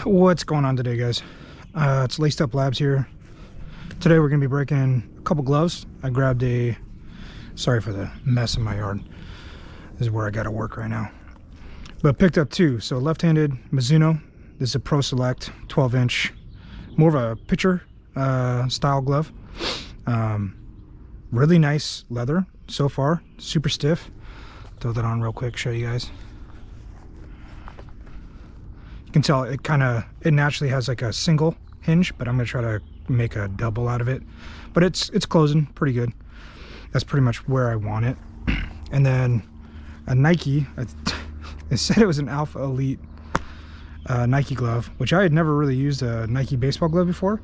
What's going on today, guys? It's Laced Up Labs here. Today we're gonna be breaking a couple gloves. I grabbed a, sorry for the mess in my yard. This is where I gotta work right now. But picked up two. So left-handed Mizuno. This is a Pro Select 12-inch, more of a pitcher style glove. Really nice leather so far, super stiff. Throw that on real quick, show you guys. You can tell it naturally has like a single hinge, but I'm gonna try to make a double out of it. But it's closing pretty good. That's pretty much where I want it. And then a Nike, it said it was an Alpha Elite Nike glove, which I had never really used a Nike baseball glove before.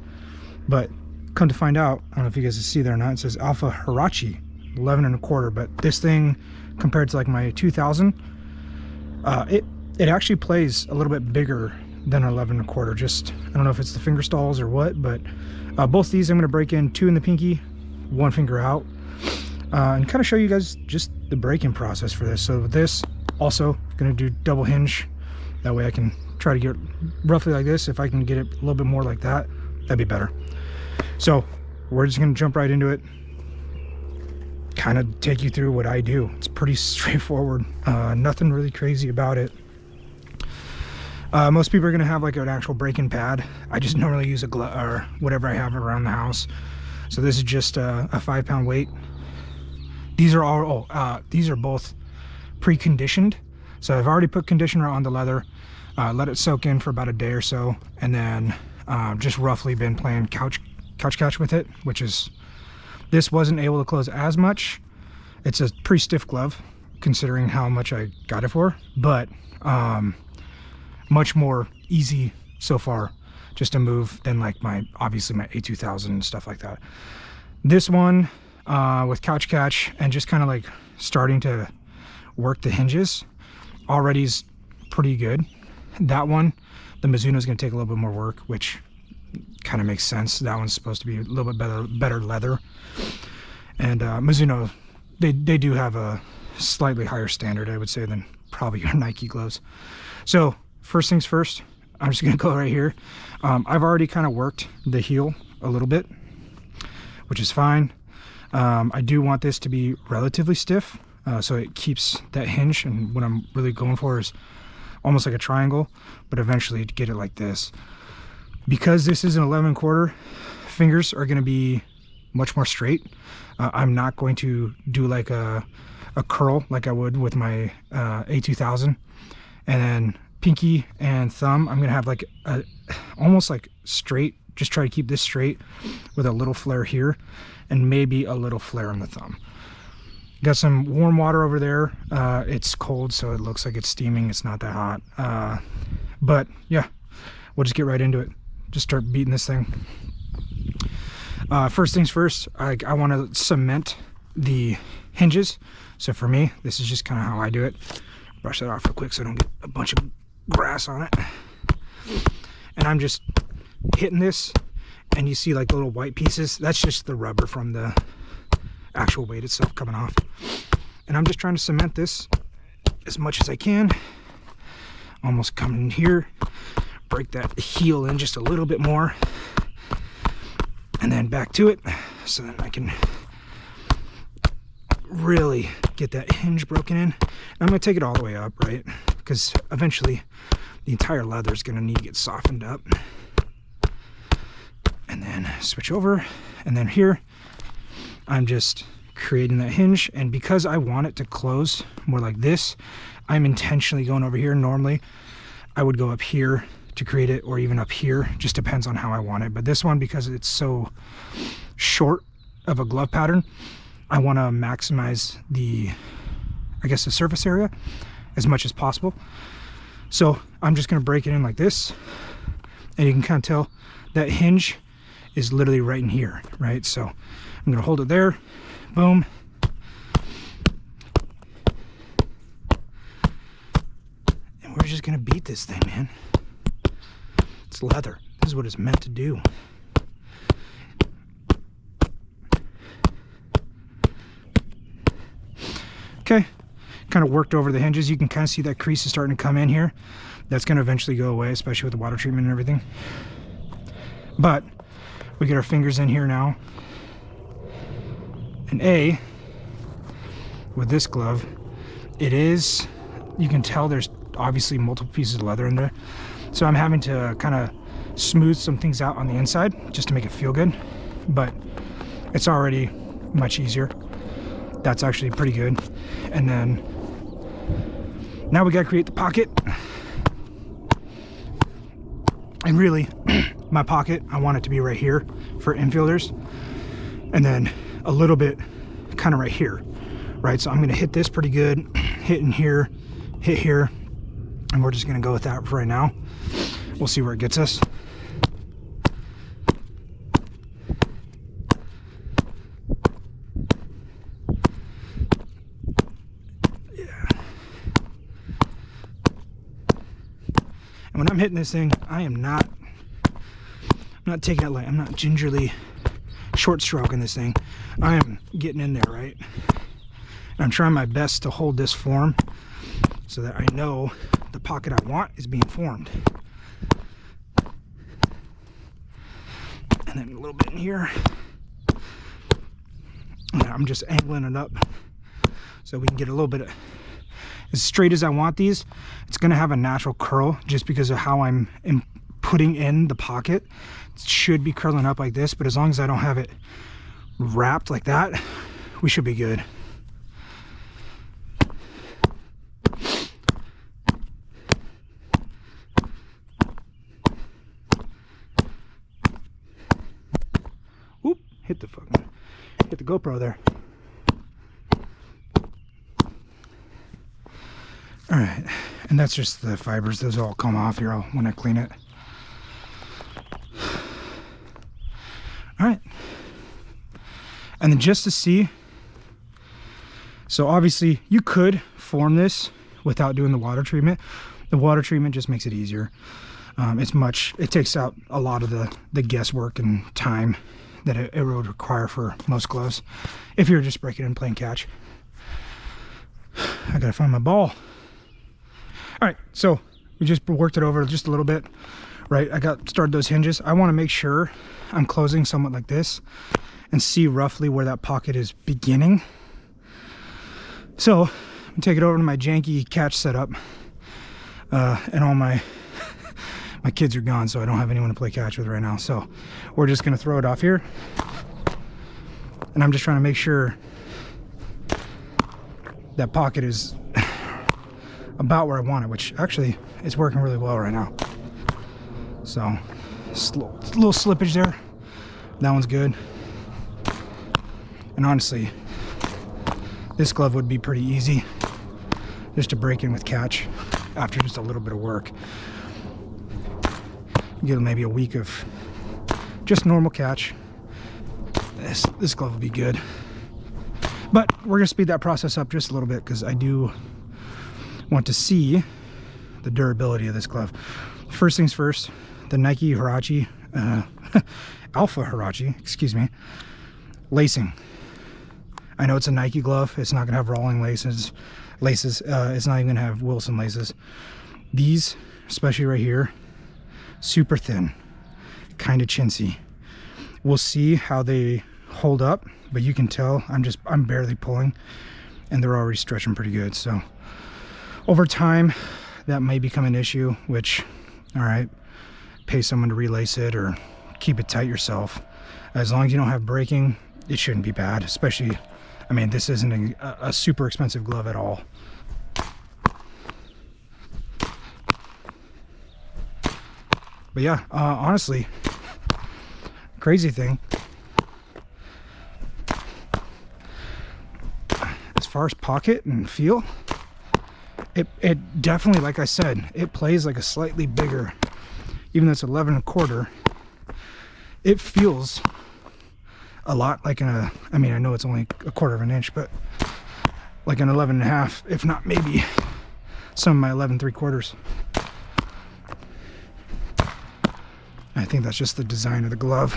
But come to find out, I don't know if you guys can see there or not, it says Alpha Huarache 11 1/4. But this thing compared to like my 2000, it actually plays a little bit bigger than 11 1/4. Just, I don't know if it's the finger stalls or what, but both these I'm going to break in 2 in the pinky, 1 finger out, and kind of show you guys just the break-in process for this. So with this, also going to do double hinge. That way I can try to get roughly like this. If I can get it a little bit more like that, that'd be better. So we're just going to jump right into it, kind of take you through what I do. It's pretty straightforward, nothing really crazy about it. Most people are going to have like an actual break-in pad. I just normally use a glove or whatever I have around the house. So this is just a 5-pound weight. These are all these are both pre-conditioned. So I've already put conditioner on the leather, let it soak in for about a day or so, and then just roughly been playing couch catch with it, which is, this wasn't able to close as much. It's a pretty stiff glove considering how much I got it for, but much more easy so far just to move than like obviously my A2000 and stuff like that. This one with couch catch and just kind of like starting to work the hinges already is pretty good. That one, the Mizuno, is going to take a little bit more work, which kind of makes sense. That one's supposed to be a little bit better leather, and Mizuno, they do have a slightly higher standard, I would say, than probably your Nike gloves. So first things first, I'm just gonna go right here. I've already kind of worked the heel a little bit, which is fine. I do want this to be relatively stiff, so it keeps that hinge, and what I'm really going for is almost like a triangle, but eventually to get it like this. Because this is an 11 1/4, fingers are gonna be much more straight. I'm not going to do like a curl like I would with my A2000, and then pinky and thumb, I'm gonna have like a almost like straight, just try to keep this straight with a little flare here and maybe a little flare on the thumb. Got some warm water over there. It's cold, so it looks like it's steaming. It's not that hot, but yeah, we'll just get right into it. Just start beating this thing. First things first, I want to cement the hinges. So for me, this is just kind of how I do it. Brush that off real quick so I don't get a bunch of grass on it. And I'm just hitting this, and you see like the little white pieces. That's just the rubber from the actual weight itself coming off. And I'm just trying to cement this as much as I can. Almost coming in here, break that heel in just a little bit more, and then back to it, so then I can really get that hinge broken in. And I'm going to take it all the way up, right? Because eventually the entire leather is going to need to get softened up. And then switch over, and then here I'm just creating that hinge. And because I want it to close more like this, I'm intentionally going over here. Normally I would go up here to create it, or even up here, just depends on how I want it. But this one, because it's so short of a glove pattern, I want to maximize the, I guess, the surface area as much as possible. So I'm just going to break it in like this, and you can kind of tell that hinge is literally right in here, right? So I'm going to hold it there, boom, and we're just going to beat this thing, man. It's leather. This is what it's meant to do. Okay, kind of worked over the hinges. You can kind of see that crease is starting to come in here. That's going to eventually go away, especially with the water treatment and everything. But we get our fingers in here now. And with this glove, it is, you can tell there's obviously multiple pieces of leather in there. So I'm having to kind of smooth some things out on the inside just to make it feel good. But it's already much easier. That's actually pretty good. And then now we got to create the pocket. And really, my pocket, I want it to be right here for infielders. And then a little bit kind of right here, right? So I'm going to hit this pretty good, hit in here, hit here, and we're just going to go with that for right now. We'll see where it gets us. Yeah. And when I'm hitting this thing, I'm not taking it light. I'm not gingerly short stroking this thing. I am getting in there, right? And I'm trying my best to hold this form so that I know the pocket I want is being formed. And then a little bit in here. And I'm just angling it up so we can get a little bit of, as straight as I want these. It's going to have a natural curl just because of how I'm putting in the pocket. It should be curling up like this, but as long as I don't have it wrapped like that, we should be good. Whoop, hit the GoPro there. All right, and that's just the fibers. Those all come off here when I clean it. All right, and then just to see, so obviously you could form this without doing the water treatment. The water treatment just makes it easier. It takes out a lot of the guesswork and time that it would require for most gloves if you're just breaking and playing catch. I gotta find my ball. All right, so we just worked it over just a little bit, right? I started those hinges. I want to make sure I'm closing somewhat like this and see roughly where that pocket is beginning. So I'm gonna take it over to my janky catch setup, and all my kids are gone, so I don't have anyone to play catch with right now. So we're just gonna throw it off here, and I'm just trying to make sure that pocket is about where I want it, which actually is working really well right now. So little slippage there. That one's good. And honestly, this glove would be pretty easy just to break in with catch after just a little bit of work. Give maybe a week of just normal catch. This glove will be good. But we're gonna speed that process up just a little bit because I do want to see the durability of this glove. First things first, the Nike Huarache, Alpha Huarache, excuse me, lacing. I know it's a Nike glove. It's not gonna have rolling laces. It's not even gonna have Wilson laces. These, especially right here, super thin, kind of chintzy. We'll see how they hold up, but you can tell I'm barely pulling and they're already stretching pretty good. So over time that may become an issue, which, all right, pay someone to relace it or keep it tight yourself. As long as you don't have breaking, it shouldn't be bad. Especially, I mean, this isn't a super expensive glove at all. But yeah, honestly, crazy thing, as far as pocket and feel, it definitely, like I said, it plays like a slightly bigger, even though it's 11 1/4, it feels a lot like I mean, I know it's only 1/4 inch, but like an 11 1/2, if not maybe some of my 11 3/4. I think that's just the design of the glove.